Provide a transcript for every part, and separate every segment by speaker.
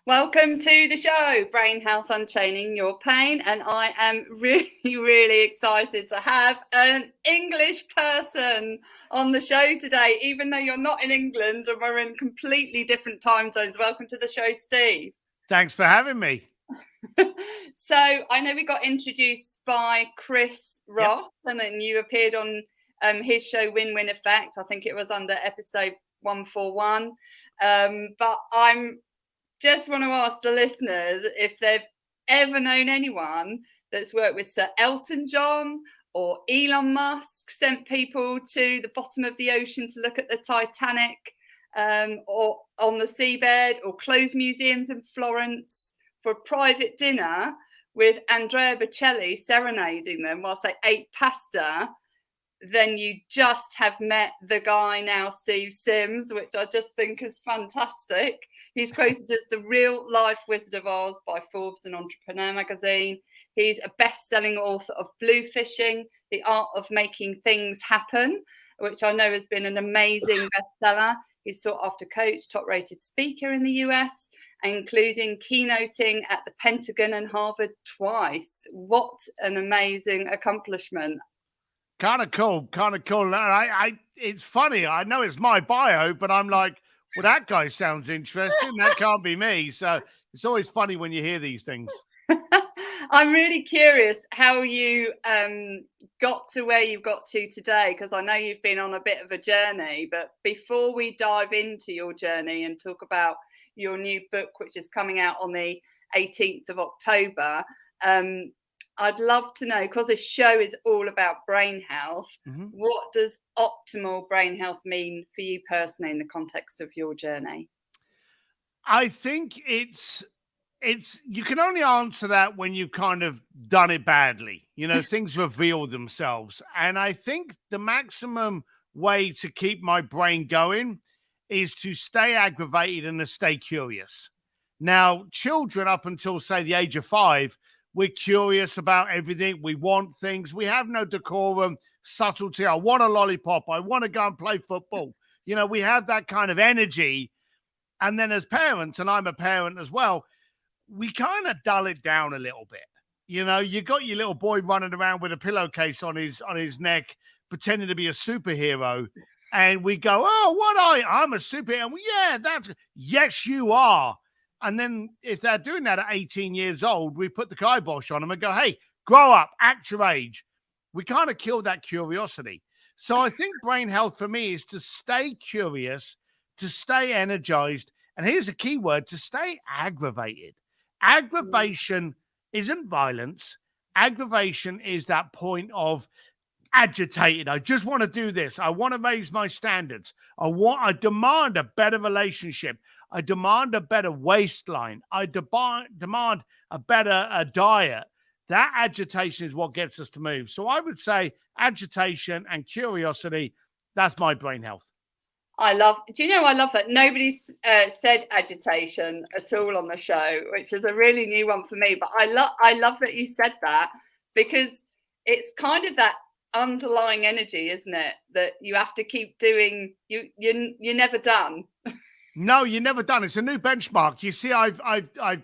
Speaker 1: Welcome to the show, Brain Health Unchaining Your Pain. And I am really, really excited to have an English person on the show today, even though you're not in England and we're in completely different time zones. Welcome to the show, Steve.
Speaker 2: Thanks for having me.
Speaker 1: So I know we got introduced by Chris Ross, and then you appeared on his show Win-Win Effect. I think it was under episode 141. But I'm just want to ask the listeners if they've ever known anyone that's worked with Sir Elton John or Elon Musk, sent people to the bottom of the ocean to look at the Titanic, or on the seabed, or closed museums in Florence for a private dinner with Andrea Bocelli serenading them whilst they ate pasta. Then you just have met the guy now, Steve Sims, which I just think is fantastic. He's quoted as the real life Wizard of Oz by Forbes and Entrepreneur Magazine. He's a best-selling author of BLUEFISHING, The Art of Making Things Happen, which I know has been an amazing bestseller. He's sought-after coach, top-rated speaker in the US, including keynoting at the Pentagon and Harvard twice. What an amazing accomplishment.
Speaker 2: Kind of cool. It's funny. I know it's my bio, but I'm like, well, that guy sounds interesting. That can't be me. So it's always funny when you hear these things.
Speaker 1: I'm really curious how you got to where you've got to today, because I know you've been on a bit of a journey. But before we dive into your journey and talk about your new book, which is coming out on the 18th of October, I'd love to know, because this show is all about brain health, what does optimal brain health mean for you personally in the context of your journey?
Speaker 2: I think it's you can only answer that when you've kind of done it badly. You know, things reveal themselves. And I think the maximum way to keep my brain going is to stay aggravated and to stay curious. Now, children up until, say, the age of 5, we're curious about everything. We want things. We have no decorum, subtlety. I want a lollipop. I want to go and play football. You know, we have that kind of energy. And then as parents, and I'm a parent as well, we kind of dull it down a little bit. You know, you got your little boy running around with a pillowcase on his neck, pretending to be a superhero. And we go, oh, I'm a superhero. Yeah, yes, you are. And then if they're doing that at 18 years old, we put the kibosh on them and go, hey, grow up, act your age. We kind of kill that curiosity. So I think brain health for me is to stay curious, to stay energized. And here's a key word: to stay aggravated. Aggravation isn't violence. Aggravation is that point of agitated. I just want to do this. I want to raise my standards. I demand a better relationship. I demand a better waistline. I demand a better diet. That agitation is what gets us to move. So I would say agitation and curiosity, that's my brain health.
Speaker 1: I love that nobody's said agitation at all on the show, which is a really new one for me. But I love that you said that, because it's kind of that underlying energy, isn't it, that you have to keep doing. You're never done.
Speaker 2: No, you're never done. It's a new benchmark. You see, I've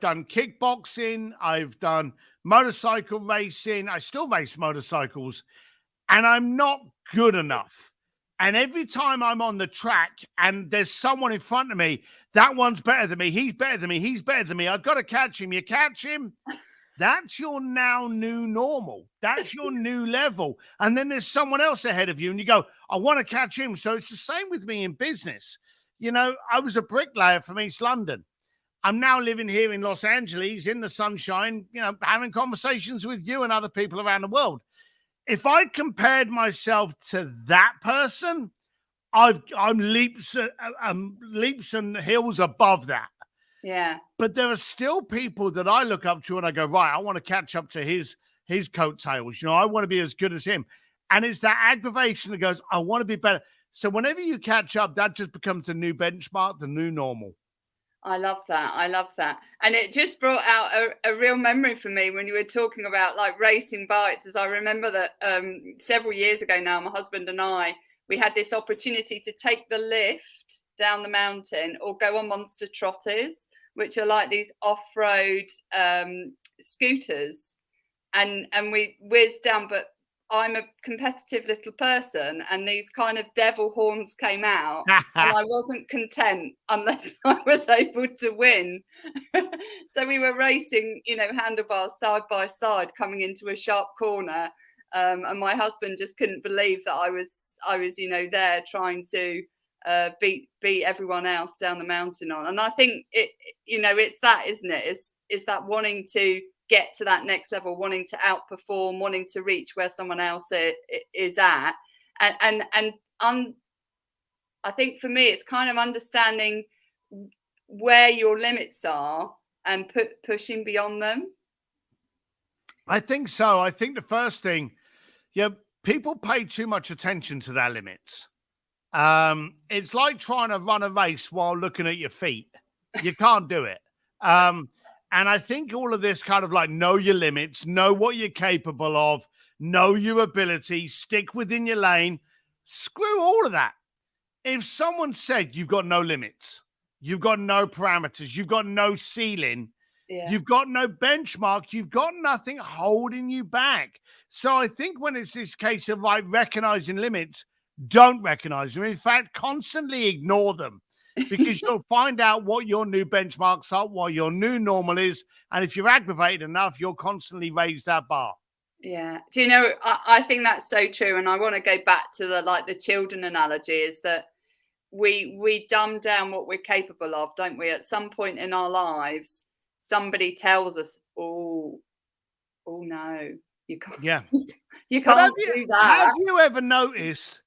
Speaker 2: done kickboxing, I've done motorcycle racing, I still race motorcycles, and I'm not good enough. And every time I'm on the track and there's someone in front of me, that one's better than me, he's better than me, he's better than me, I've got to catch him. You catch him, that's your now new normal. That's your new level. And then there's someone else ahead of you and you go, I want to catch him. So it's the same with me in business. You know, I was a bricklayer from East London. I'm now living here in Los Angeles in the sunshine, you know, having conversations with you and other people around the world. If I compared myself to that person, I'm leaps and hills above that.
Speaker 1: Yeah.
Speaker 2: But there are still people that I look up to and I go, right, I want to catch up to his coattails. You know, I want to be as good as him. And it's that aggravation that goes, I want to be better. So whenever you catch up, that just becomes the new benchmark, the new normal.
Speaker 1: I love that. And it just brought out a real memory for me when you were talking about like racing bikes, as I remember that several years ago now, my husband and I, we had this opportunity to take the lift down the mountain or go on monster trotters which are like these off-road scooters, and we whizzed down. But I'm a competitive little person, and these kind of devil horns came out, and I wasn't content unless I was able to win. So we were racing, handlebars side by side, coming into a sharp corner, and my husband just couldn't believe that I was, there trying to beat everyone else down the mountain on. And I think it's that, isn't it? It's that wanting to get to that next level, wanting to outperform, wanting to reach where someone else is at. And I think for me, it's kind of understanding where your limits are and pushing beyond them.
Speaker 2: I think so. I think the first thing, people pay too much attention to their limits. It's like trying to run a race while looking at your feet. You can't do it. And I think all of this kind of like, know your limits, know what you're capable of, know your ability, stick within your lane, screw all of that. If someone said you've got no limits, you've got no parameters, you've got no ceiling, you've got no benchmark, you've got nothing holding you back. So I think when it's this case of like recognizing limits, don't recognize them. In fact, constantly ignore them, because you'll find out what your new benchmarks are, what your new normal is. And if you're aggravated enough, you'll constantly raise that bar.
Speaker 1: Yeah. Do you know, I think that's so true. And I want to go back to the children analogy, is that we dumb down what we're capable of, don't we? At some point in our lives, somebody tells us, oh no, you can't.
Speaker 2: Yeah.
Speaker 1: You can't do that.
Speaker 2: Have you ever noticed?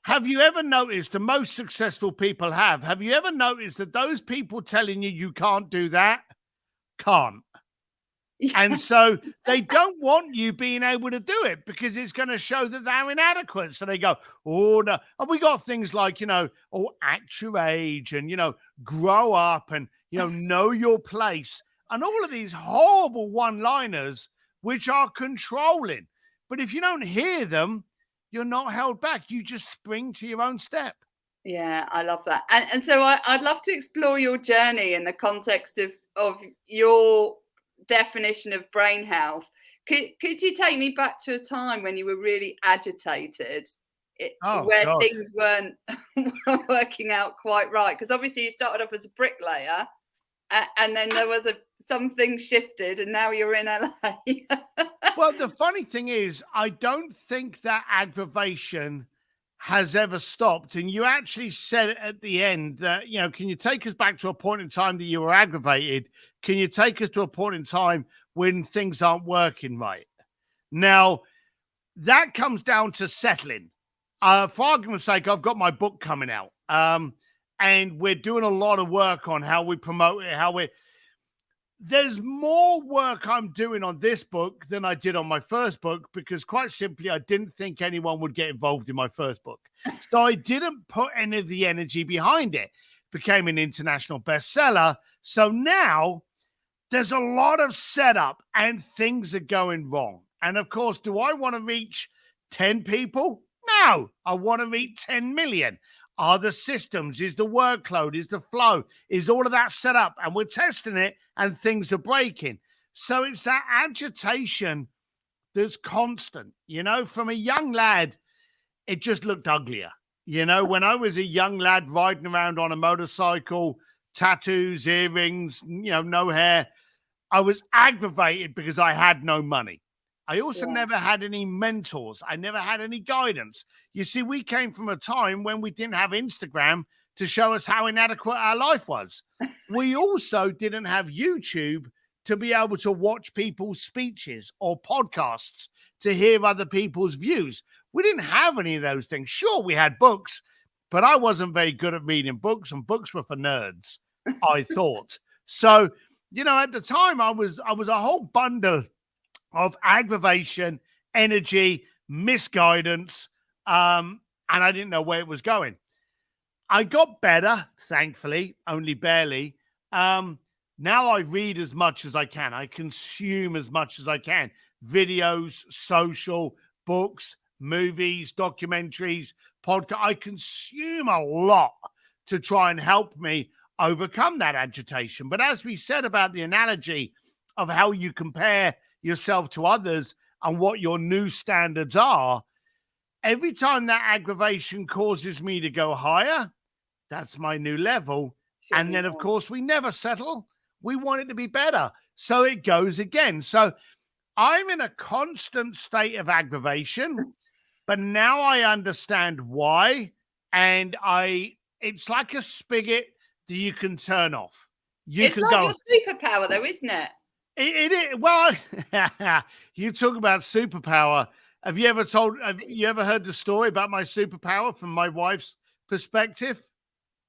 Speaker 2: Have you ever noticed the most successful people have you ever noticed that those people telling you can't do that can't? Yeah. And so they don't want you being able to do it, because it's going to show that they're inadequate. So they go, oh no. And we got things like, act your age, and, grow up, and, know your place, and all of these horrible one-liners which are controlling. But if you don't hear them, you're not held back. You just spring to your own step.
Speaker 1: Yeah, I love that. And so I'd love to explore your journey in the context of your definition of brain health. Could you take me back to a time when you were really agitated, where things weren't working out quite right? Because obviously you started off as a bricklayer, and then there was something shifted, and now you're in LA.
Speaker 2: Well, the funny thing is, I don't think that aggravation has ever stopped. And you actually said at the end that, can you take us back to a point in time that you were aggravated? Can you take us to a point in time when things aren't working right? Now, that comes down to settling. For argument's sake, I've got my book coming out. And we're doing a lot of work on how we promote it, there's more work I'm doing on this book than I did on my first book, because quite simply, I didn't think anyone would get involved in my first book. So I didn't put any of the energy behind it. Became an international bestseller. So now there's a lot of setup, and things are going wrong. And of course, do I want to reach 10 people? No, I want to reach 10 million. Are the systems, is the workload, is the flow, is all of that set up? And we're testing it, and things are breaking. So it's that agitation that's constant. From a young lad, it just looked uglier. When I was a young lad riding around on a motorcycle, tattoos, earrings, no hair, I was aggravated because I had no money. I also never had any mentors. I never had any guidance. You see, we came from a time when we didn't have Instagram to show us how inadequate our life was. We also didn't have YouTube to be able to watch people's speeches or podcasts to hear other people's views. We didn't have any of those things. Sure, we had books, but I wasn't very good at reading books, and books were for nerds, I thought. So, at the time, I was a whole bundle of aggravation, energy, misguidance, and I didn't know where it was going. I got better, thankfully, only barely. Now I read as much as I can. I consume as much as I can. Videos, social, books, movies, documentaries, podcasts. I consume a lot to try and help me overcome that agitation. But as we said about the analogy of how you compare yourself to others and what your new standards are, every time that aggravation causes me to go higher, that's my new level.
Speaker 1: Sure,
Speaker 2: and then, of course, we never settle. We want it to be better. So it goes again. So I'm in a constant state of aggravation, but now I understand why. And it's like a spigot that you can turn off.
Speaker 1: It's like your superpower, though, isn't it?
Speaker 2: Well, you talk about superpower. Have you ever heard the story about my superpower from my wife's perspective?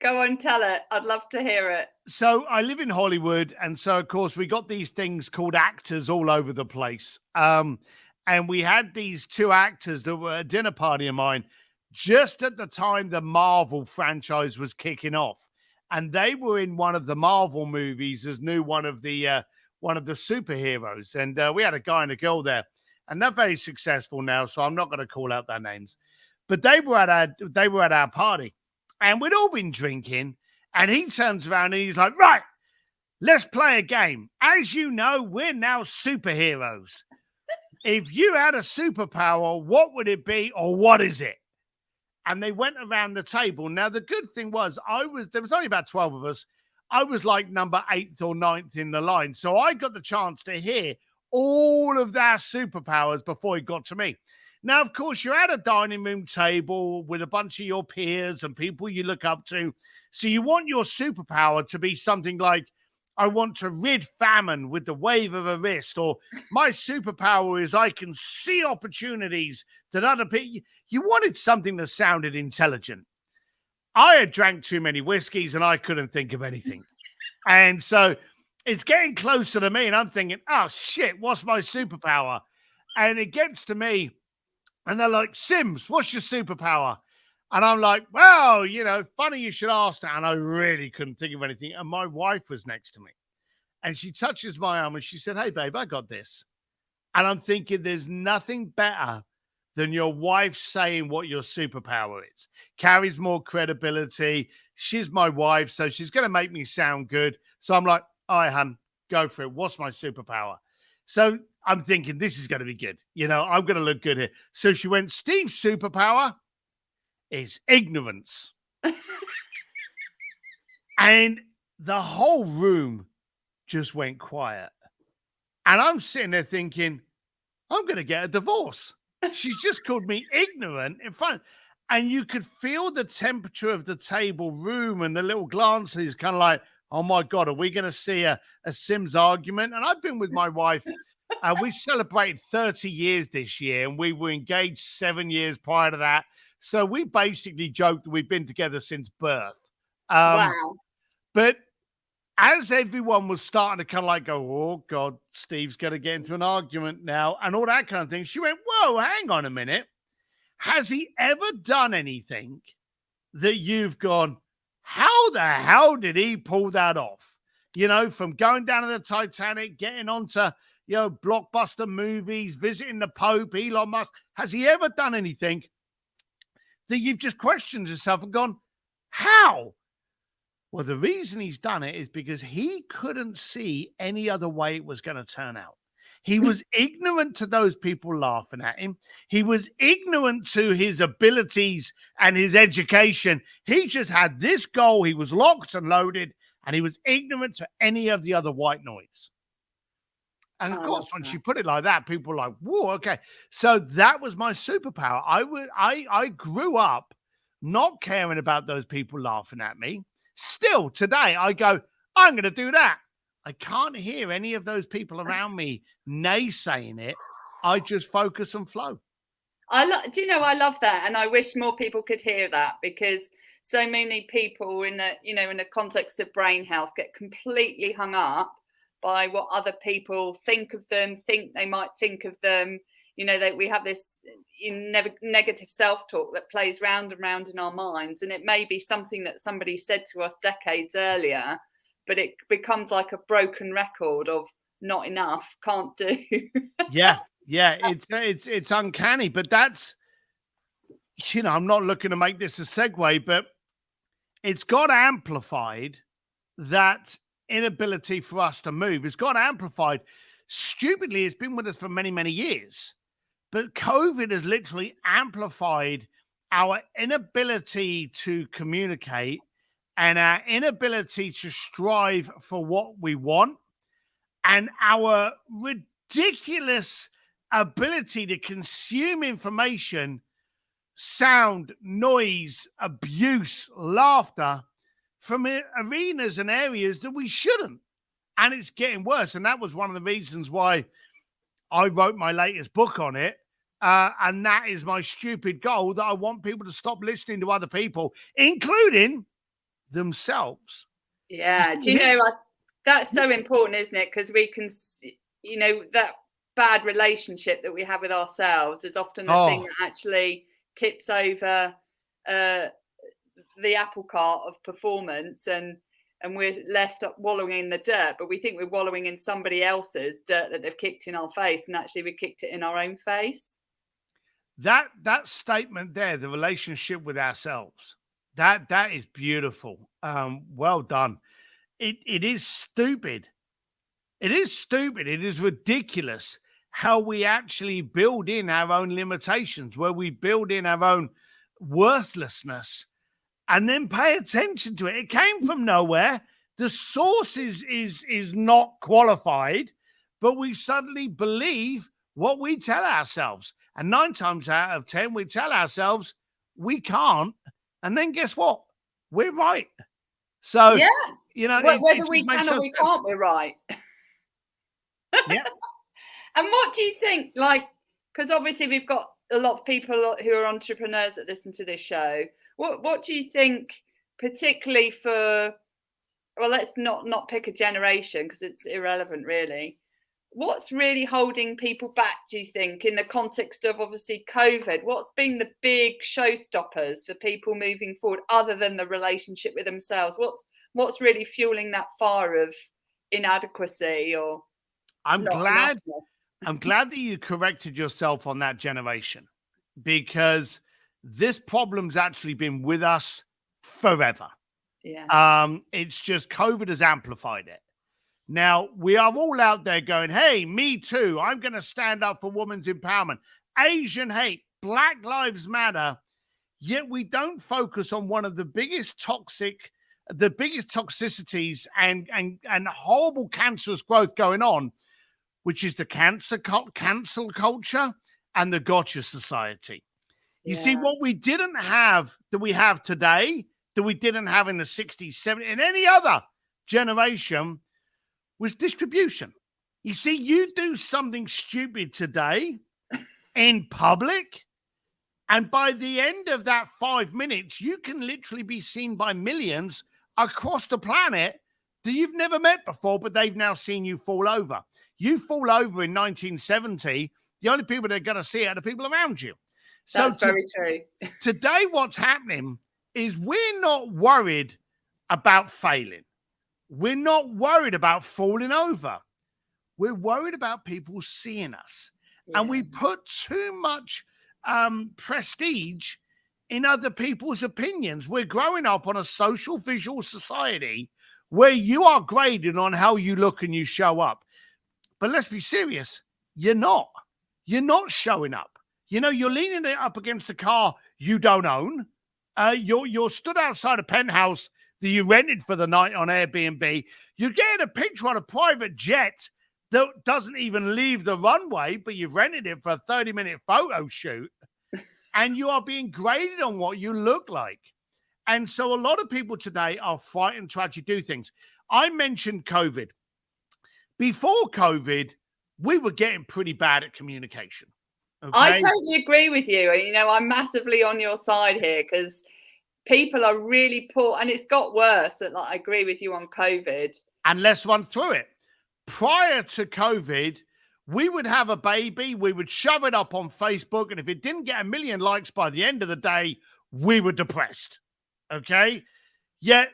Speaker 1: Go on, tell it. I'd love to hear it.
Speaker 2: So I live in Hollywood, and so of course we got these things called actors all over the place. And we had these two actors that were at a dinner party of mine just at the time the Marvel franchise was kicking off, and they were in one of the Marvel movies as one of the superheroes. And we had a guy and a girl there, and they're very successful now, so I'm not going to call out their names. But they were at our party. And we'd all been drinking, and he turns around and he's like, right, let's play a game. As you know, we're now superheroes. If you had a superpower, what would it be, or what is it? And they went around the table. Now, the good thing was there was only about 12 of us. I was like number 8th or 9th in the line. So I got the chance to hear all of their superpowers before it got to me. Now, of course, you're at a dining room table with a bunch of your peers and people you look up to. So you want your superpower to be something like, I want to rid famine with the wave of a wrist, or my superpower is I can see opportunities that other people. You wanted something that sounded intelligent. I had drank too many whiskeys and I couldn't think of anything. And so it's getting closer to me and I'm thinking, oh shit, what's my superpower? And it gets to me. And they're like, Sims, what's your superpower? And I'm like, well, funny you should ask that. And I really couldn't think of anything. And my wife was next to me. And she touches my arm and she said, hey, babe, I got this. And I'm thinking there's nothing better than your wife saying what your superpower is. Carries more credibility. She's my wife, so she's going to make me sound good. So I'm like, all right, hun, go for it. What's my superpower? So I'm thinking this is going to be good. I'm going to look good here. So she went, Steve's superpower is ignorance. And the whole room just went quiet. And I'm sitting there thinking, I'm going to get a divorce. She's just called me ignorant in front. And you could feel the temperature of the table room and the little glances kind of like, oh my God, are we going to see a Sims argument? And I've been with my wife. We celebrated 30 years this year, and we were engaged 7 years prior to that. So we basically joked that we've been together since birth.
Speaker 1: Wow.
Speaker 2: But as everyone was starting to kind of like go, oh God, Steve's going to get into an argument now and all that kind of thing, she went, whoa, hang on a minute. Has he ever done anything that you've gone, how the hell did he pull that off? From going down to the Titanic, getting onto, blockbuster movies, visiting the Pope, Elon Musk. Has he ever done anything that you've just questioned yourself and gone, how? Well, the reason he's done it is because he couldn't see any other way it was going to turn out. He was ignorant to those people laughing at him. He was ignorant to his abilities and his education. He just had this goal. He was locked and loaded, and he was ignorant to any of the other white noise. And of course, when she put it like that, people were like, whoa, okay. So that was my superpower. I grew up not caring about those people laughing at me. Still today, I go, I'm going to do that. I can't hear any of those people around me naysaying it. I just focus and flow.
Speaker 1: I love that. And I wish more people could hear that, because so many people in the context of brain health get completely hung up by what other people think of them, think they might think of them. That we have this negative self-talk that plays round and round in our minds. And it may be something that somebody said to us decades earlier, but it becomes like a broken record of not enough, can't do.
Speaker 2: Yeah. It's uncanny, but that's, I'm not looking to make this a segue, but it's got amplified that inability for us to move has got amplified. Stupidly, it's been with us for many, many years. But COVID has literally amplified our inability to communicate and our inability to strive for what we want, and our ridiculous ability to consume information, sound, noise, abuse, laughter from arenas and areas that we shouldn't. And it's getting worse. And that was one of the reasons why I wrote my latest book on it. And that is my stupid goal, that I want people to stop listening to other people, including themselves.
Speaker 1: Yeah. Do you know, that's so important, isn't it? Because we can, you know, that bad relationship that we have with ourselves is often the thing that actually tips over the apple cart of performance, and we're left up wallowing in the dirt, but we think we're wallowing in somebody else's dirt that they've kicked in our face, and actually we kicked it in our own face.
Speaker 2: That statement there, the relationship with ourselves, that is beautiful. Well done. It is stupid. It is stupid. It is ridiculous how we actually build in our own limitations, where we build in our own worthlessness and then pay attention to it. It came from nowhere. The source is not qualified, but we suddenly believe what we tell ourselves. And 9 times out of 10, we tell ourselves we can't. And then guess what? We're right. So,
Speaker 1: yeah,
Speaker 2: you know,
Speaker 1: whether we can or we can't, we're right.
Speaker 2: Yeah.
Speaker 1: And what do you think, like, because obviously we've got a lot of people who are entrepreneurs that listen to this show. What do you think, particularly for, well, let's not pick a generation because it's irrelevant really. What's really holding people back, do you think, in the context of obviously COVID? What's been the big showstoppers for people moving forward other than the relationship with themselves? What's really fueling that fire of inadequacy or
Speaker 2: I'm glad that you corrected yourself on that generation, because this problem's actually been with us forever.
Speaker 1: Yeah.
Speaker 2: It's just COVID has amplified it. Now, we are all out there going, hey, me too. I'm going to stand up for women's empowerment, Asian hate, Black Lives Matter. Yet we don't focus on one of the biggest toxicities and horrible cancerous growth going on, which is the cancel culture and the gotcha society. You see, what we didn't have that we have today, that we didn't have in the 60s, 70s, and any other generation, was distribution. You see, you do something stupid today in public, and by the end of that 5 minutes, you can literally be seen by millions across the planet that you've never met before, but they've now seen you fall over. You fall over in 1970, the only people that are going to see it are the people around you.
Speaker 1: That's very true.
Speaker 2: Today, what's happening is we're not worried about failing. We're not worried about falling over. We're worried about people seeing us. Yeah. And we put too much prestige in other people's opinions. We're growing up on a social visual society where you are graded on how you look and you show up. But let's be serious. You're not. You're not showing up. You know, you're leaning it up against a car you don't own. You're stood outside a penthouse that you rented for the night on Airbnb. You're getting a picture on a private jet that doesn't even leave the runway, but you've rented it for a 30-minute photo shoot. And you are being graded on what you look like. And so a lot of people today are frightened to actually do things. I mentioned COVID. Before COVID, we were getting pretty bad at communication. Okay?
Speaker 1: I totally agree with you. You know, I'm massively on your side here because people are really poor, and it's got worse. I agree with you on COVID.
Speaker 2: And let's run through it. Prior to COVID, we would have a baby, we would shove it up on Facebook, and if it didn't get 1 million likes by the end of the day, we were depressed. Okay? Yet,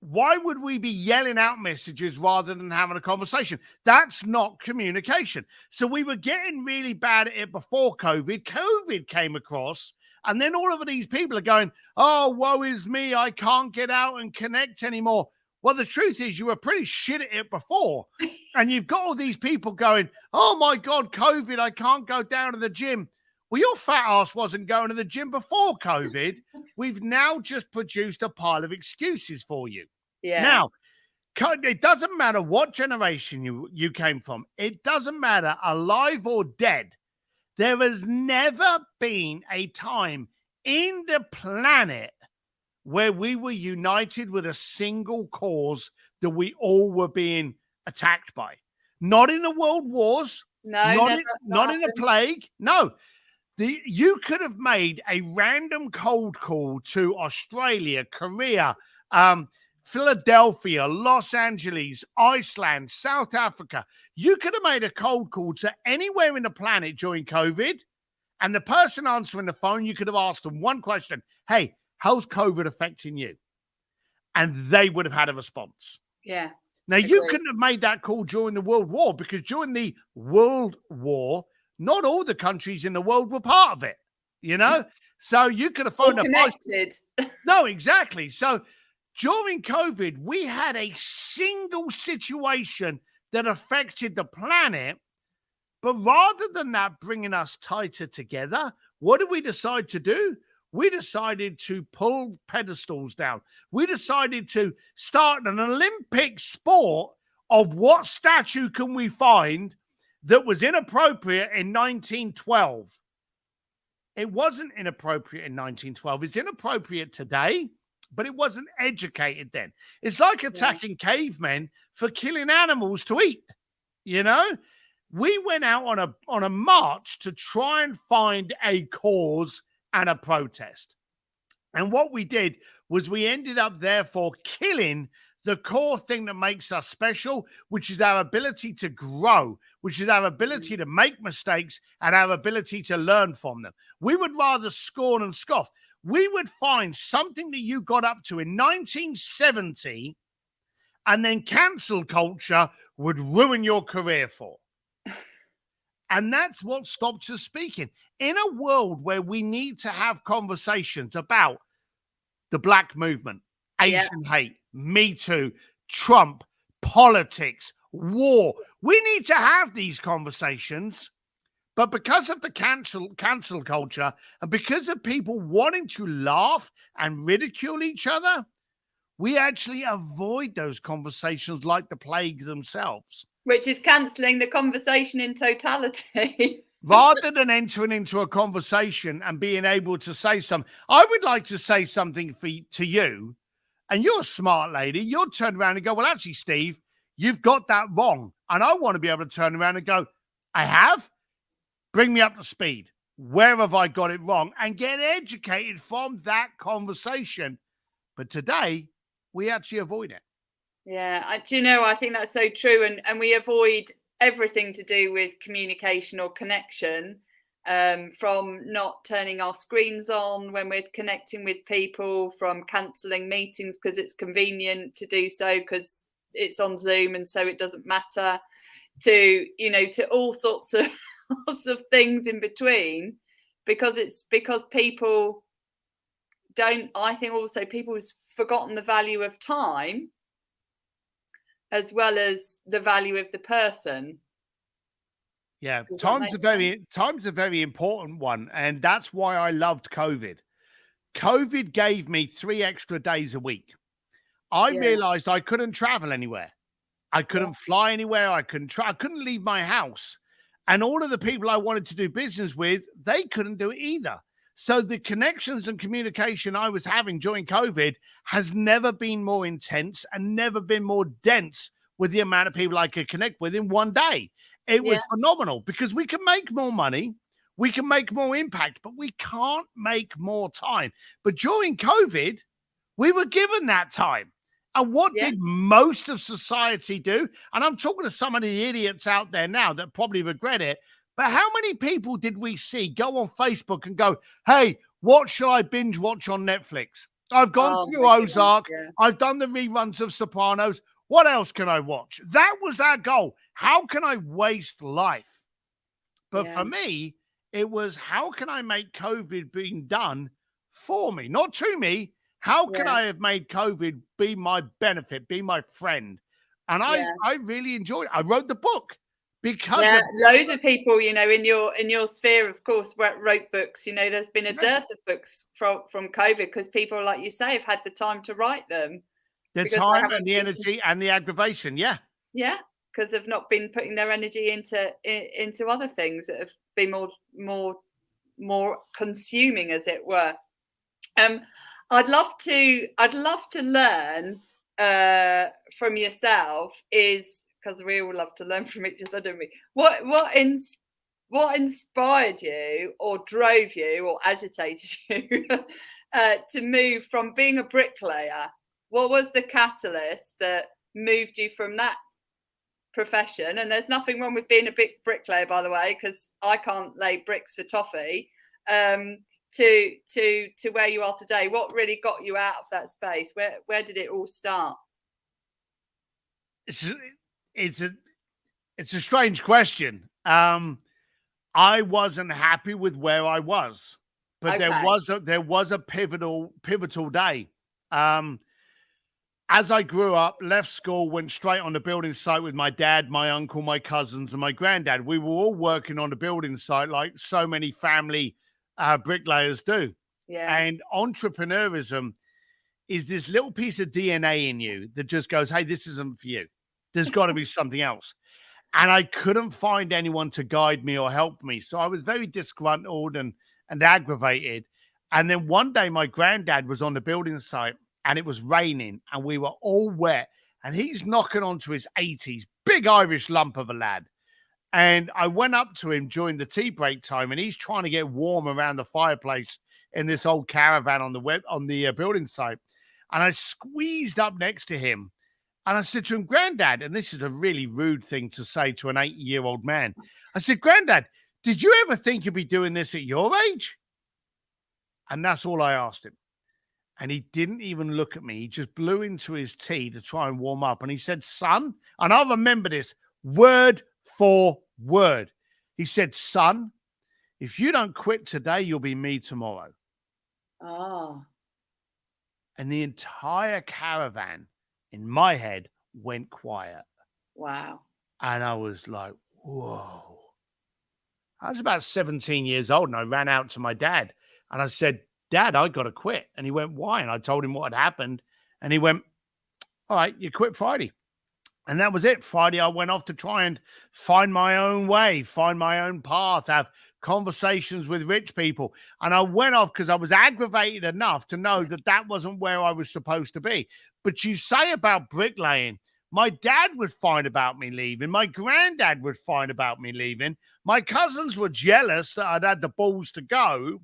Speaker 2: why would we be yelling out messages rather than having a conversation? That's not communication. So we were getting really bad at it before COVID. COVID came across, and then all of these people are going, oh, woe is me, I can't get out and connect anymore. Well, the truth is you were pretty shit at it before. And you've got all these people going, oh my God, COVID, I can't go down to the gym. Well, your fat ass wasn't going to the gym before COVID. We've now just produced a pile of excuses for you.
Speaker 1: Yeah.
Speaker 2: Now, it doesn't matter what generation you came from. It doesn't matter, alive or dead. There has never been a time in the planet where we were united with a single cause that we all were being attacked by. Not in the world wars.
Speaker 1: No,
Speaker 2: not in a plague. No. You could have made a random cold call to Australia, Korea, Philadelphia, Los Angeles, Iceland, South Africa. You could have made a cold call to anywhere in the planet during COVID, and the person answering the phone, you could have asked them one question. Hey, how's COVID affecting you? And they would have had a response.
Speaker 1: Yeah.
Speaker 2: Now, you couldn't have made that call during the World War, because during the World War, not all the countries in the world were part of it, you know? So you could have phoned
Speaker 1: a connected.
Speaker 2: No, exactly. So during COVID, we had a single situation that affected the planet. But rather than that bringing us tighter together, what did we decide to do? We decided to pull pedestals down. We decided to start an Olympic sport of what statue can we find that was inappropriate in 1912. It wasn't inappropriate in 1912. It's inappropriate today, but it wasn't educated then. It's like attacking cavemen for killing animals to eat, you know? We went out on a march to try and find a cause and a protest. And what we did was we ended up therefore killing the core thing that makes us special, which is our ability to grow, which is our ability to make mistakes and our ability to learn from them. We would rather scorn and scoff. We would find something that you got up to in 1970, and then cancel culture would ruin your career for. And that's what stops us speaking. In a world where we need to have conversations about the Black movement, Asian hate, Me Too, Trump, politics, war, we need to have these conversations. But because of the cancel culture, and because of people wanting to laugh and ridicule each other, we actually avoid those conversations like the plague themselves.
Speaker 1: Which is cancelling the conversation in totality.
Speaker 2: Rather than entering into a conversation and being able to say something, I would like to say something to you, and you're a smart lady. You'll turn around and go, well, actually, Steve, you've got that wrong. And I want to be able to turn around and go, I have? Bring me up to speed. Where have I got it wrong? And get educated from that conversation. But today, we actually avoid it.
Speaker 1: Yeah, do you know, I think that's so true. And we avoid everything to do with communication or connection, from not turning our screens on when we're connecting with people, from cancelling meetings because it's convenient to do so because it's on Zoom and so it doesn't matter, to, you know, to all sorts of things in between, because people don't, I think also people have forgotten the value of time as well as the value of the person.
Speaker 2: Yeah, time's a very important one. And that's why I loved COVID. COVID gave me 3 extra days a week. I realized I couldn't travel anywhere. I couldn't fly anywhere. I couldn't leave my house. And all of the people I wanted to do business with, they couldn't do it either. So the connections and communication I was having during COVID has never been more intense and never been more dense with the amount of people I could connect with in one day. It was phenomenal because we can make more money, we can make more impact, but we can't make more time. But during COVID, we were given that time. And what did most of society do? And I'm talking to some of the idiots out there now that probably regret it. But how many people did we see go on Facebook and go, hey, what shall I binge watch on Netflix? I've gone through Ozark. I've done the reruns of Sopranos. What else can I watch? That was our goal. How can I waste life? But for me, it was, how can I make COVID being done for me? Not to me. How can I have made COVID be my benefit, be my friend? And I really enjoyed it. I wrote the book because of
Speaker 1: loads of people, in your sphere, of course, wrote books. There's been a dearth of books from COVID because people, like you say, have had the time to write them.
Speaker 2: The time and the energy and the aggravation. Yeah.
Speaker 1: Yeah, because they've not been putting their energy into other things that have been more consuming, as it were. I'd love to learn from yourself, is because we all love to learn from each other, don't we? What inspired you, or drove you, or agitated you to move from being a bricklayer? What was the catalyst that moved you from that profession? And there's nothing wrong with being a big bricklayer, by the way, because I can't lay bricks for toffee. To where you are today, what really got you out of that space? Where did it all start?
Speaker 2: It's a strange question. I wasn't happy with where I was, but there was a pivotal day. As I grew up, left school, went straight on the building site with my dad, my uncle, my cousins, and my granddad. We were all working on the building site like so many family bricklayers do.
Speaker 1: Yeah.
Speaker 2: And entrepreneurism is this little piece of DNA in you that just goes, hey, this isn't for you. There's got to be something else. And I couldn't find anyone to guide me or help me. So I was very disgruntled and aggravated. And then one day my granddad was on the building site and it was raining and we were all wet. And he's knocking on to his 80s, big Irish lump of a lad. And I went up to him during the tea break time, and he's trying to get warm around the fireplace in this old caravan on the building site. And I squeezed up next to him, and I said to him, Granddad, and this is a really rude thing to say to an 80-year-old man. I said, Granddad, did you ever think you'd be doing this at your age? And that's all I asked him. And he didn't even look at me. He just blew into his tea to try and warm up. And he said, son, and I'll remember this word for word. He said, son, if you don't quit today, you'll be me tomorrow.
Speaker 1: Oh.
Speaker 2: And the entire caravan in my head went quiet.
Speaker 1: Wow.
Speaker 2: And I was like, whoa. I was about 17 years old and I ran out to my dad and I said, Dad, I got to quit. And he went, why? And I told him what had happened. And he went, all right, you quit Friday. And that was it. Friday, I went off to try and find my own way, find my own path, have conversations with rich people. And I went off because I was aggravated enough to know that that wasn't where I was supposed to be. But you say about bricklaying, my dad was fine about me leaving. My granddad was fine about me leaving. My cousins were jealous that I'd had the balls to go.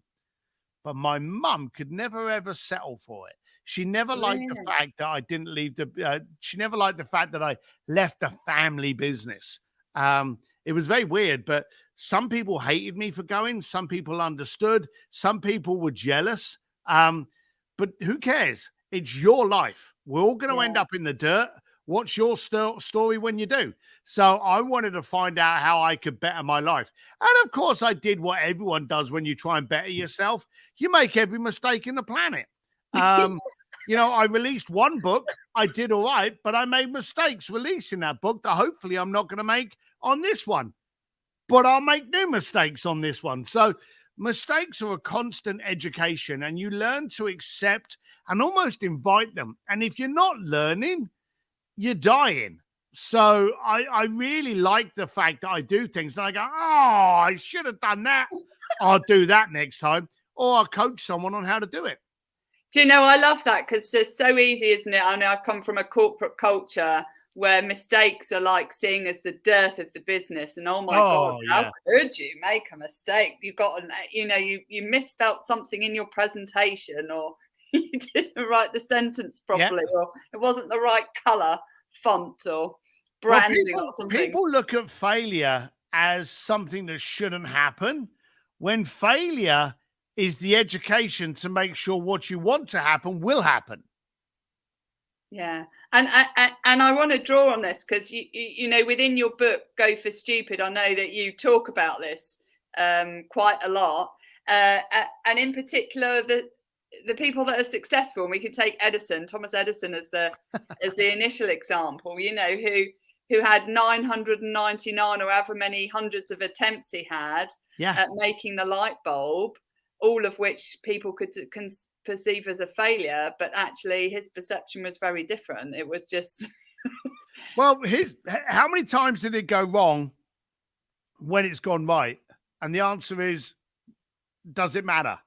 Speaker 2: But my mum could never, ever settle for it. She never liked the fact that I didn't leave she never liked the fact that I left the family business. It was very weird, but some people hated me for going. Some people understood. Some people were jealous. But who cares? It's your life. We're all going to end up in the dirt. What's your story when you do? So I wanted to find out how I could better my life. And of course, I did what everyone does when you try and better yourself. You make every mistake in the planet. I released one book. I did all right, but I made mistakes releasing that book that hopefully I'm not going to make on this one. But I'll make new mistakes on this one. So mistakes are a constant education, and you learn to accept and almost invite them. And if you're not learning, you're dying. So I really like the fact that I do things and I go, oh, I should have done that. I'll do that next time. Or I'll coach someone on how to do it.
Speaker 1: Do you know, I love that because it's so easy, isn't it? I know I've come from a corporate culture where mistakes are like seen as the dearth of the business. And oh my God, how could you make a mistake? You've got, you misspelt something in your presentation, or you didn't write the sentence properly, or it wasn't the right color, font, or branding or something.
Speaker 2: People look at failure as something that shouldn't happen, when failure is the education to make sure what you want to happen will happen.
Speaker 1: Yeah. And I want to draw on this because, within your book, Go for Stupid, I know that you talk about this quite a lot. And in particular, the people that are successful, and we could take Thomas Edison as the initial example, you know, who had 999 or however many hundreds of attempts he had at making the light bulb, all of which people could perceive as a failure, but actually his perception was very different. It was just
Speaker 2: well, how many times did it go wrong when it's gone right? And the answer is, does it matter?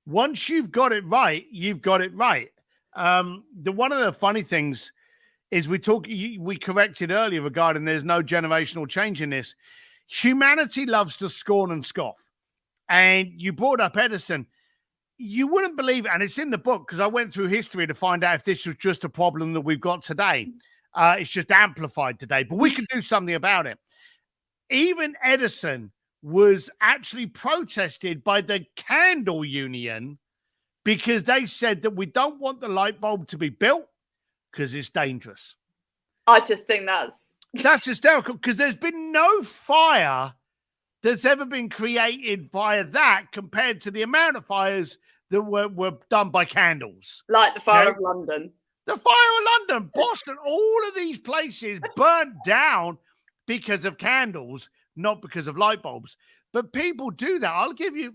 Speaker 2: Once you've got it right, you've got it right. One of the funny things is we corrected earlier regarding there's no generational change in this. Humanity loves to scorn and scoff. And you brought up Edison. You wouldn't believe it, and it's in the book because I went through history to find out if this was just a problem that we've got today. It's just amplified today, but we can do something about it. Even Edison was actually protested by the candle union because they said that we don't want the light bulb to be built because it's dangerous.
Speaker 1: I just think that's
Speaker 2: hysterical, because there's been no fire that's ever been created by that compared to the amount of fires that were done by candles.
Speaker 1: Like the fire of London.
Speaker 2: The fire of London, Boston, all of these places burnt down because of candles, not because of light bulbs. But people do that. I'll give you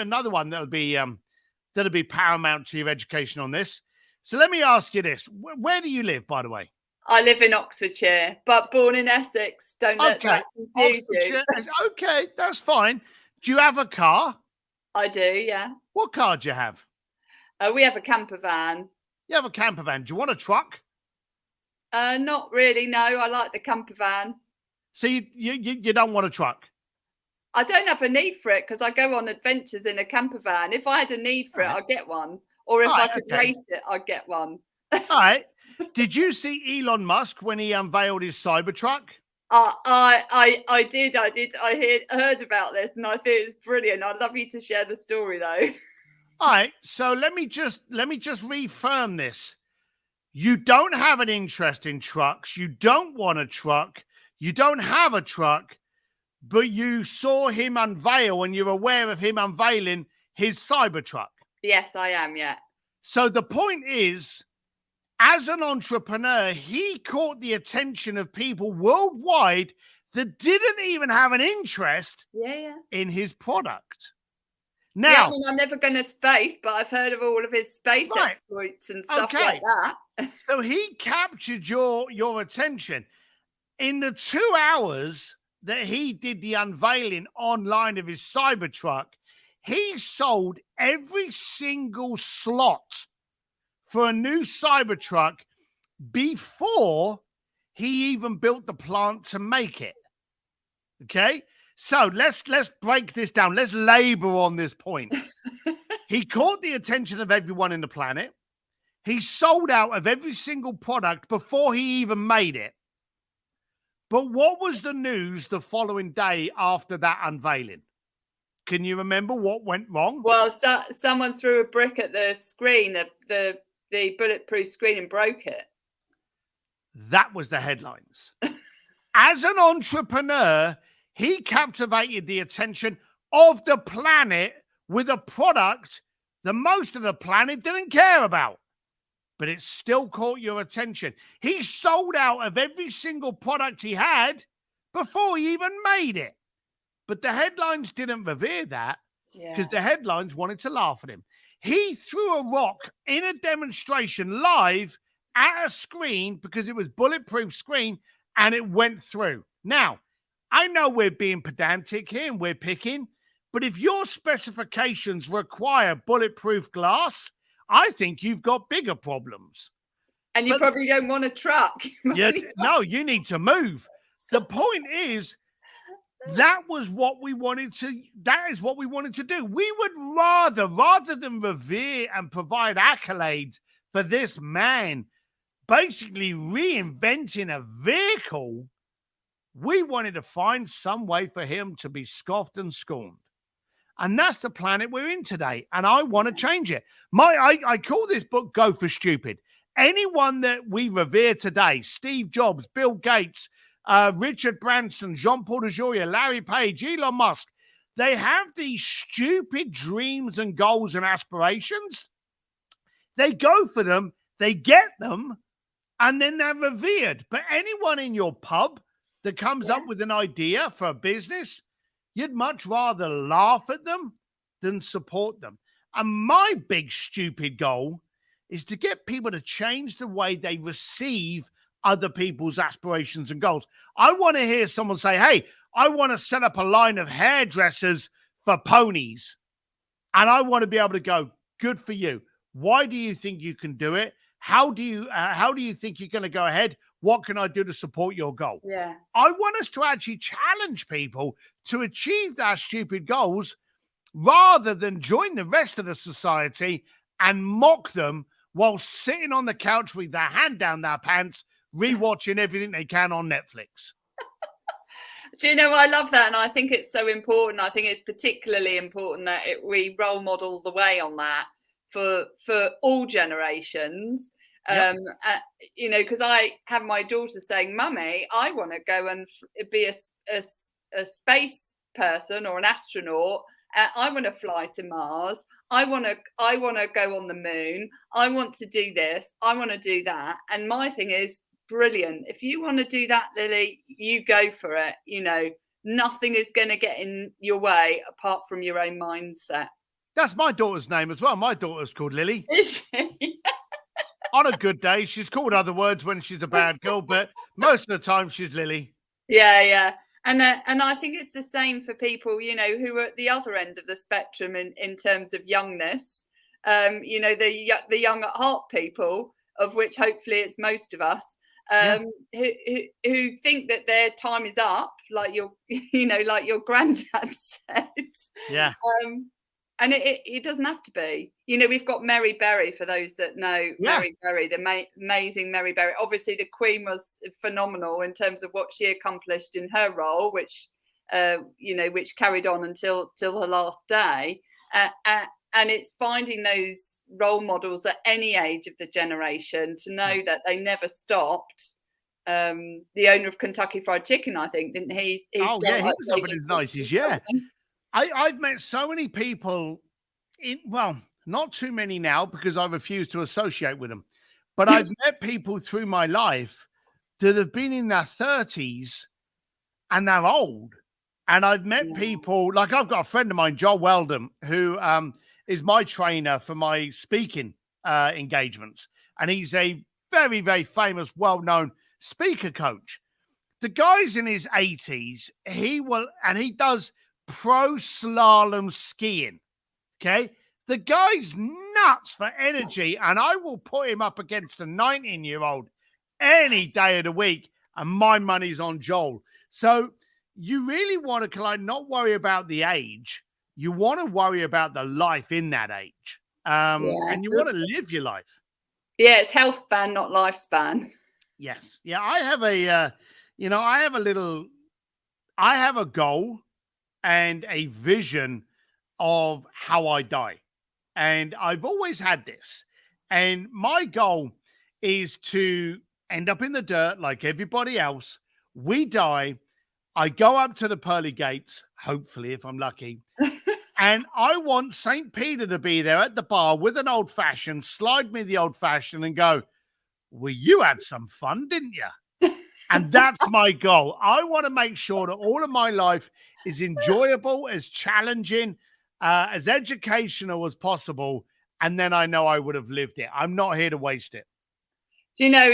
Speaker 2: another one that'll be paramount to your education on this. So let me ask you this. Where do you live, by the way?
Speaker 1: I live in Oxfordshire, but born in Essex. Don't let that confuse you.
Speaker 2: Okay, that's fine. Do you have a car?
Speaker 1: I do, yeah.
Speaker 2: What car do you have?
Speaker 1: We have a camper van.
Speaker 2: You have a camper van. Do you want a truck?
Speaker 1: Not really, no. I like the camper van.
Speaker 2: So you don't want a truck?
Speaker 1: I don't have a need for it because I go on adventures in a camper van. If I had a need for it, I'd get one. Or if I could race it, I'd get one.
Speaker 2: All right. Did you see Elon Musk when he unveiled his Cybertruck?
Speaker 1: I did. I heard about this, and I think it's brilliant. I'd love you to share the story, though.
Speaker 2: All right. So let me just reaffirm this. You don't have an interest in trucks. You don't want a truck. You don't have a truck, but you saw him unveil, and you're aware of him unveiling his Cybertruck.
Speaker 1: Yes, I am. Yeah.
Speaker 2: So the point is, as an entrepreneur, he caught the attention of people worldwide that didn't even have an interest in his product. Now,
Speaker 1: I mean, I'm never going to space, but I've heard of all of his space exploits and stuff like that.
Speaker 2: So he captured your attention. In the 2 hours that he did the unveiling online of his Cybertruck, he sold every single slot for a new Cybertruck before he even built the plant to make it. Okay? So let's break this down. Let's labor on this point. He caught the attention of everyone in the planet. He sold out of every single product before he even made it. But what was the news the following day after that unveiling? Can you remember what went wrong?
Speaker 1: Well, someone threw a brick at the screen, the bulletproof screen, and broke it.
Speaker 2: That was the headlines. As an entrepreneur, he captivated the attention of the planet with a product that most of the planet didn't care about. But it still caught your attention. He sold out of every single product he had before he even made it. But the headlines didn't revere that because the headlines wanted to laugh at him. He threw a rock in a demonstration live at a screen because it was bulletproof screen, and it went through. Now, I know we're being pedantic here and we're picking, but if your specifications require bulletproof glass, I think you've got bigger problems.
Speaker 1: And you probably don't want a truck.
Speaker 2: No, you need to move. The point is, that is what we wanted to do. We would rather than revere and provide accolades for this man basically reinventing a vehicle, we wanted to find some way for him to be scoffed and scorned. And that's the planet we're in today. And I want to change it. I call this book Go for Stupid. Anyone that we revere today, Steve Jobs, Bill Gates, Richard Branson, Jean-Paul DeJoria, Larry Page, Elon Musk, they have these stupid dreams and goals and aspirations, They go for them, they get them, and then they're revered. But anyone in your pub that comes up with an idea for a business, you'd much rather laugh at them than support them. And my big stupid goal is to get people to change the way they receive other people's aspirations and goals. I want to hear someone say, hey, I want to set up a line of hairdressers for ponies. And I want to be able to go, good for you. Why do you think you can do it? How do you think you're going to go ahead? What can I do to support your goal?
Speaker 1: Yeah.
Speaker 2: I want us to actually challenge people to achieve their stupid goals rather than join the rest of the society and mock them while sitting on the couch with their hand down their pants, rewatching everything they can on Netflix.
Speaker 1: Do you know, I love that. And I think it's so important. I think it's particularly important that we role model the way on that for all generations.
Speaker 2: Yep.
Speaker 1: You know, because I have my daughter saying, Mummy, I want to go and be a space person or an astronaut. I want to fly to Mars. I want to go on the moon. I want to do this. I want to do that. And my thing is, brilliant. If you want to do that, Lily, you go for it. You know, nothing is going to get in your way apart from your own mindset.
Speaker 2: That's my daughter's name as well. My daughter's called Lily.
Speaker 1: Is she?
Speaker 2: On a good day, she's called other words when she's a bad girl, but most of the time she's Lily.
Speaker 1: Yeah. And I think it's the same for people, you know, who are at the other end of the spectrum in terms of youngness. You know, the young at heart people, of which hopefully it's most of us, who think that their time is up, like your granddad said.
Speaker 2: Yeah.
Speaker 1: And it doesn't have to be. You know, we've got Mary Berry, for those that know Mary Berry, the amazing Mary Berry. Obviously, the Queen was phenomenal in terms of what she accomplished in her role, which which carried on until her last day. And it's finding those role models at any age of the generation to know that they never stopped. The owner of Kentucky Fried Chicken, I think, didn't he?
Speaker 2: He was up in his 90s, yeah. I've met so many people not too many now because I refuse to associate with them, but I've met people through my life that have been in their 30s and they're old. And I've met people, like I've got a friend of mine, Joel Weldon, who is my trainer for my speaking engagements. And he's a very, very famous, well-known speaker coach. The guy's in his 80s. He does pro slalom skiing. Okay. The guy's nuts for energy, and I will put him up against a 19-year-old any day of the week. And my money's on Joel. So you really want to not worry about the age. You want to worry about the life in that age. And you want to live your life.
Speaker 1: Yeah. It's health span, not lifespan.
Speaker 2: Yes. Yeah. I have I have a goal and a vision of how I die. And I've always had this. And my goal is to end up in the dirt like everybody else. We die. I go up to the pearly gates, hopefully, if I'm lucky. And I want St. Peter to be there at the bar with an old fashioned, slide me the old fashioned and go, well, you had some fun, didn't you? And that's my goal. I want to make sure that all of my life is enjoyable, as challenging, as educational as possible. And then I know I would have lived it. I'm not here to waste it.
Speaker 1: Do you know,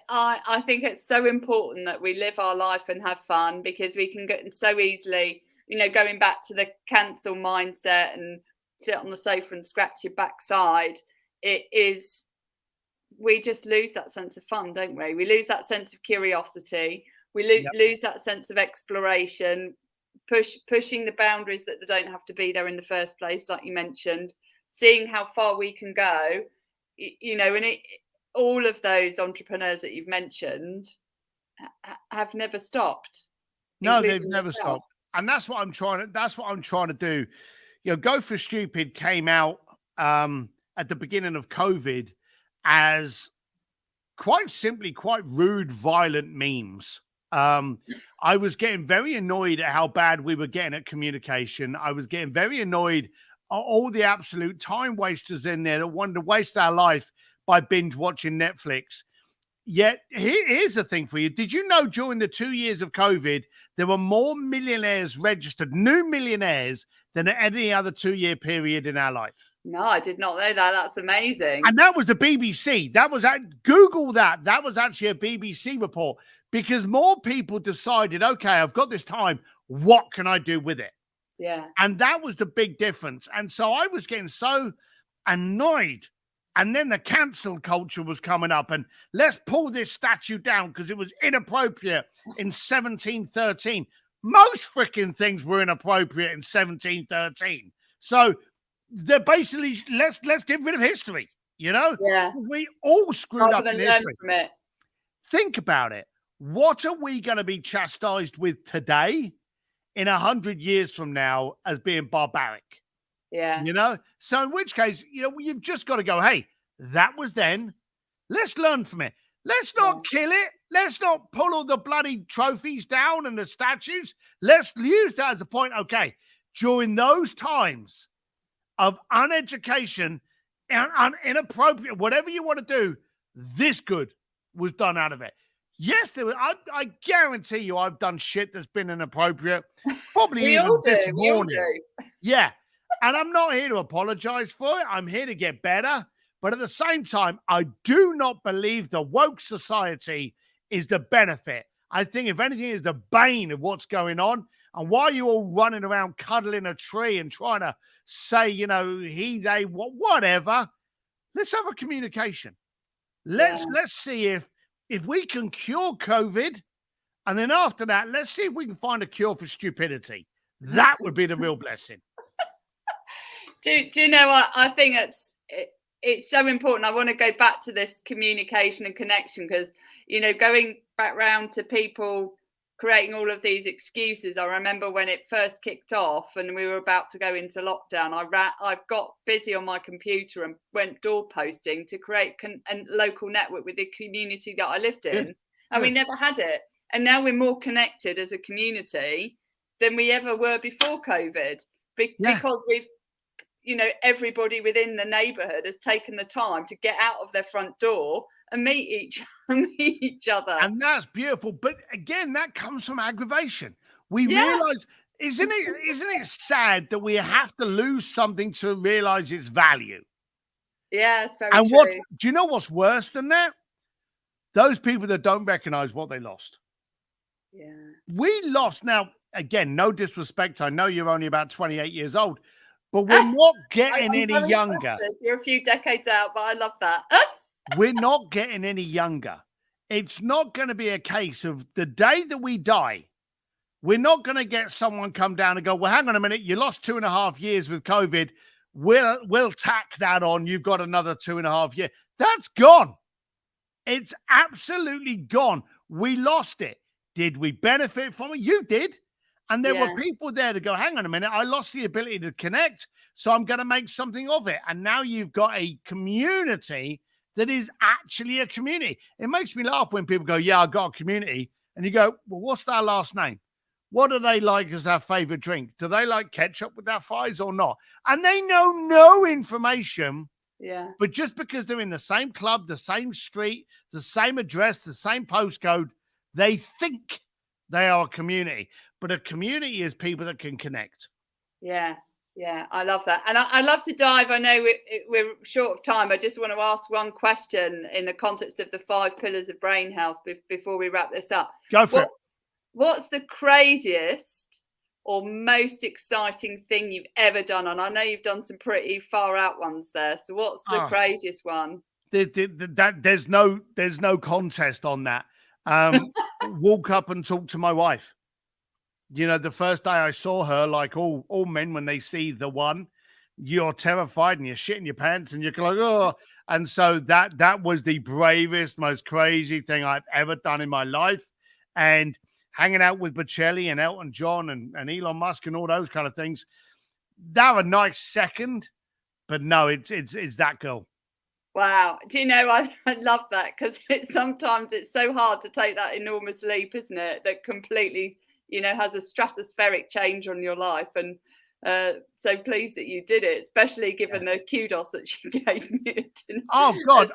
Speaker 1: I think it's so important that we live our life and have fun, because we can get so easily, you know, going back to the cancel mindset and sit on the sofa and scratch your backside. We just lose that sense of fun, don't we? We lose that sense of curiosity. We lose that sense of exploration, pushing the boundaries that they don't have to be there in the first place, like you mentioned, seeing how far we can go, you know, and all of those entrepreneurs that you've mentioned have never stopped.
Speaker 2: No, they've never stopped. And that's what I'm trying to do. You know, Go for Stupid came out at the beginning of COVID as quite simply quite rude, violent memes. I was getting very annoyed at how bad we were getting at communication. I was getting very annoyed are all the absolute time wasters in there that want to waste our life by binge watching Netflix. Yet here's the thing for you. Did you know during the 2 years of COVID, there were more millionaires registered, new millionaires, than at any other 2-year period in our life?
Speaker 1: No, I did not know that. That's amazing.
Speaker 2: And that was the BBC. That was Google that. That was actually a BBC report, because more people decided, okay, I've got this time. What can I do with it?
Speaker 1: Yeah.
Speaker 2: And that was the big difference. And so I was getting so annoyed. And then the cancel culture was coming up, and let's pull this statue down because it was inappropriate in 1713. Most freaking things were inappropriate in 1713. So they're basically, let's get rid of history.
Speaker 1: Yeah.
Speaker 2: We all screwed up in history.
Speaker 1: From it.
Speaker 2: Think about it. What are we going to be chastised with today in 100 years from now as being barbaric?
Speaker 1: Yeah.
Speaker 2: So in which case, you've just got to go, hey, that was then. Let's learn from it. Let's not kill it. Let's not pull all the bloody trophies down and the statues. Let's use that as a point. Okay, during those times of uneducation and inappropriate, whatever you want to do, this good was done out of it. Yes, there was, I guarantee you I've done shit that's been inappropriate. Probably
Speaker 1: we
Speaker 2: even
Speaker 1: all do.
Speaker 2: this
Speaker 1: We all
Speaker 2: morning.
Speaker 1: do.
Speaker 2: Yeah. And I'm not here to apologize for it. I'm here to get better. But at the same time, I do not believe the woke society is the benefit. I think, if anything, is the bane of what's going on. And why are you all running around cuddling a tree and trying to say, he, they, whatever? Let's have a communication. Let's see if we can cure COVID. And then after that, let's see if we can find a cure for stupidity. That would be the real blessing.
Speaker 1: Do you know what? I think it's so important. I want to go back to this communication and connection because, going back round to people creating all of these excuses. I remember when it first kicked off and we were about to go into lockdown, I got busy on my computer and went door posting to create a local network with the community that I lived in. And we never had it. And now we're more connected as a community than we ever were before COVID because we've, everybody within the neighborhood has taken the time to get out of their front door and meet each other.
Speaker 2: And that's beautiful. But again, that comes from aggravation. We realize, isn't it sad that we have to lose something to realize its value?
Speaker 1: Yeah, it's very true.
Speaker 2: Do you know what's worse than that? Those people that don't recognize what they lost.
Speaker 1: Yeah.
Speaker 2: We lost. Now, again, no disrespect. I know you're only about 28 years old, but we're not getting any younger.
Speaker 1: You're a few decades out, but I love that.
Speaker 2: We're not getting any younger. It's not going to be a case of the day that we die, we're not going to get someone come down and go, well, hang on a minute, you lost 2.5 years with COVID. We'll tack that on. You've got another 2.5 years. That's gone. It's absolutely gone. We lost it. Did we benefit from it? You did. And there were people there to go, hang on a minute, I lost the ability to connect, so I'm going to make something of it. And now you've got a community that is actually a community. It makes me laugh when people go, yeah, I got a community. And you go, well, what's their last name? What do they like as their favorite drink? Do they like ketchup with their fries or not? And they know no information.
Speaker 1: Yeah.
Speaker 2: But just because they're in the same club, the same street, the same address, the same postcode, they think they are a community. But a community is people that can connect.
Speaker 1: Yeah. Yeah, I love that. And I love to dive. I know we're short of time. I just want to ask one question in the context of the 5 pillars of brain health before we wrap this up.
Speaker 2: Go for it.
Speaker 1: What's the craziest or most exciting thing you've ever done? And I know you've done some pretty far out ones there. So what's the craziest one?
Speaker 2: There's no contest on that. Walk up and talk to my wife. The first day I saw her, like all men, when they see the one, you're terrified and you're shitting your pants and you're like, oh. And so that was the bravest, most crazy thing I've ever done in my life. And hanging out with Bocelli and Elton John and Elon Musk and all those kind of things, they're a nice second. But no, it's that girl.
Speaker 1: Wow. Do you know, I love that because sometimes it's so hard to take that enormous leap, isn't it? That completely, has a stratospheric change on your life. And So pleased that you did it, especially given the kudos that she gave me.
Speaker 2: Oh God,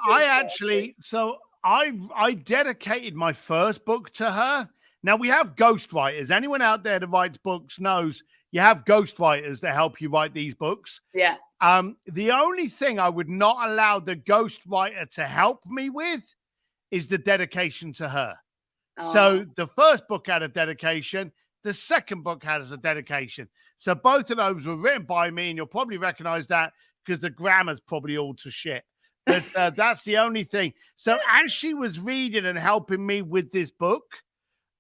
Speaker 2: I dedicated my first book to her. Now we have ghostwriters. Anyone out there that writes books knows you have ghostwriters that help you write these books.
Speaker 1: Yeah.
Speaker 2: The only thing I would not allow the ghostwriter to help me with is the dedication to her.
Speaker 1: Oh.
Speaker 2: So the first book had a dedication. The second book has a dedication. So both of those were written by me, and you'll probably recognize that because the grammar's probably all to shit. But that's the only thing. So as she was reading and helping me with this book,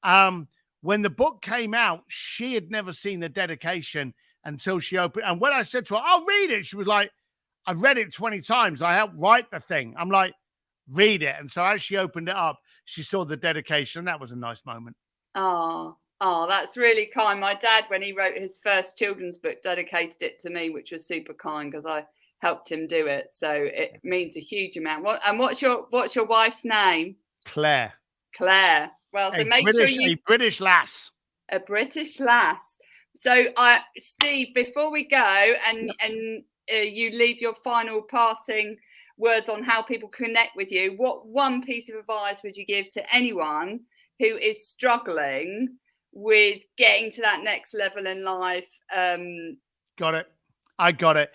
Speaker 2: when the book came out, she had never seen the dedication until she opened. And when I said to her, I'll read it, she was like, I've read it 20 times. I helped write the thing. I'm like, read it. And so as she opened it up, she saw the dedication. That was a nice moment.
Speaker 1: Oh, that's really kind. My dad, when he wrote his first children's book, dedicated it to me, which was super kind because I helped him do it. So it means a huge amount. What's your wife's name?
Speaker 2: Claire.
Speaker 1: Claire. Well, so make sure you...
Speaker 2: A British lass.
Speaker 1: A British lass. So, Steve, before we go and you leave your final parting words on how people connect with you, what one piece of advice would you give to anyone who is struggling with getting to that next level in life?
Speaker 2: Got it. I got it.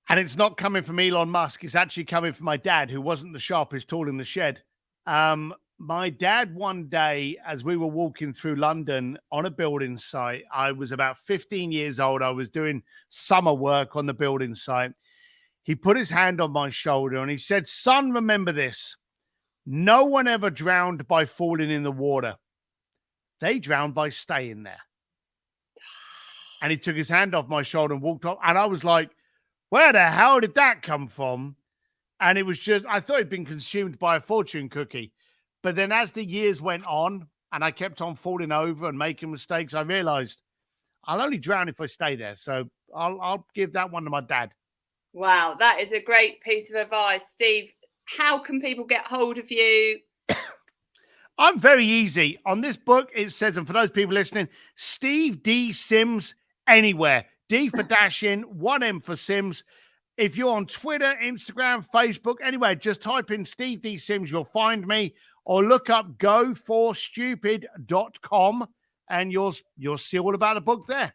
Speaker 2: And it's not coming from Elon Musk. It's actually coming from my dad, who wasn't the sharpest tool in the shed. My dad, one day, as we were walking through London on a building site, I was about 15 years old. I was doing summer work on the building site. He put his hand on my shoulder and he said, son, remember this. No one ever drowned by falling in the water. They drowned by staying there. And he took his hand off my shoulder and walked off. And I was like, where the hell did that come from? And it was just, I thought he'd been consumed by a fortune cookie. But then as the years went on and I kept on falling over and making mistakes, I realized I'll only drown if I stay there. So I'll give that one to my dad.
Speaker 1: Wow, that is a great piece of advice. Steve, how can people get hold of you?
Speaker 2: I'm very easy. On this book, it says, and for those people listening, Steve D. Sims anywhere. D for dash in, 1 M for Sims. If you're on Twitter, Instagram, Facebook, anywhere, just type in Steve D. Sims, you'll find me. Or look up goforstupid.com and you'll see all about the book there.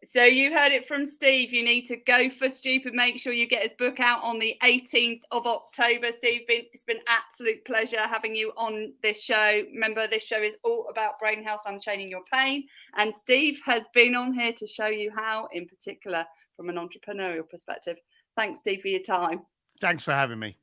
Speaker 1: So you heard it from Steve. You need to go for stupid. Make sure you get his book out on the 18th of October. Steve, it's been absolute pleasure having you on this show. Remember, this show is all about brain health, unchaining your pain. And Steve has been on here to show you how, in particular, from an entrepreneurial perspective. Thanks, Steve, for your time.
Speaker 2: Thanks for having me.